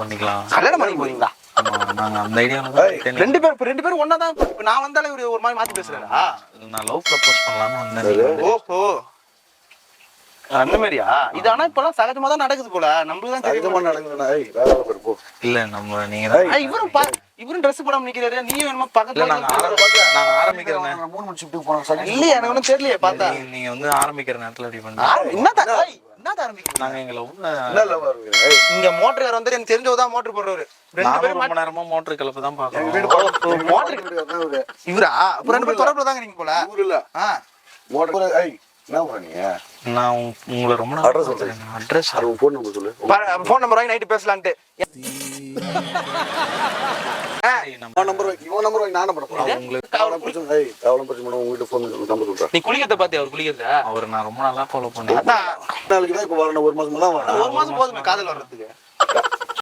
பண்ணிக்கலாம். கல்யாணம் பண்ணி போறீங்களா? நாங்க அந்த ஐடியாவில் ரெண்டு பேரும் ஒன்னா தான். நான் வந்தாலே ஒரு மாதிரி மாத்தி பேசுறேன்டா. நான் லவ் ப்ரப்போஸ் பண்ணலாம்னு வந்தேன். ஓஹோ, அந்த மாதிரியா? இது ஆனா இப்பெல்லாம் சகஜமா தான் நடக்குது போல. நம்மளுக்கு தான் தெரியுமா நடக்குதுடா. இல்ல நம்ம நீங்க தான் இவரும் ட்ரெஸ் போடாம நிக்கிறாரு. நீயும் என்னமோ பக்கத்துல நாங்க ஆரம்பிக்கிறேன். 3 மணி ஷிஃப்ட் போறோம். இல்லையே, எனக்கு ஒன்றும் தெரியலையே. பார்த்தா நீங்க வந்து ஆரம்பிக்கிற நேரத்துல அப்படி பண்ணுங்க. என்ன ஆரம்பிக்கிறீங்க? நாங்க எங்களை இங்க மோட்டர் வந்து எனக்கு தெரிஞ்சவதான் மோட்டர் போடுறவரு. ரொம்ப நேரமா மோட்டர் கிளப்பு தான் பாக்குறோம். இவரா? அப்ப 2 பேரும் தொடர்புல தாங்க நீங்க போல. இல்ல மோட்டர் என்ன பண்ணீங்க? நான் உங்களை ரொம்ப நாள் அட்ரஸ் ஃபோன் நம்பர் சொல்லு. ஃபோன் நம்பர் வாங்கி நைட்டு பேசலான்ட்டு. இவன் நம்பர் வாங்கி நான் நம்பர் போறேன். உங்களுக்கு காவலம் பிரச்சனை பண்ண உங்ககிட்ட ஃபோன் நம்பர் சொல்றேன். நீ குளிக்கிறத பாத்தி அவர் குளிக்கிறத அவர் நான் ரொம்ப நாளா ஃபாலோ பண்ணேன். நாளைக்கு தான் இப்ப வரணும். 1 மாசம் தான் வரணும். 1 மாசம் போதுமே காதல் வர்றதுக்கு.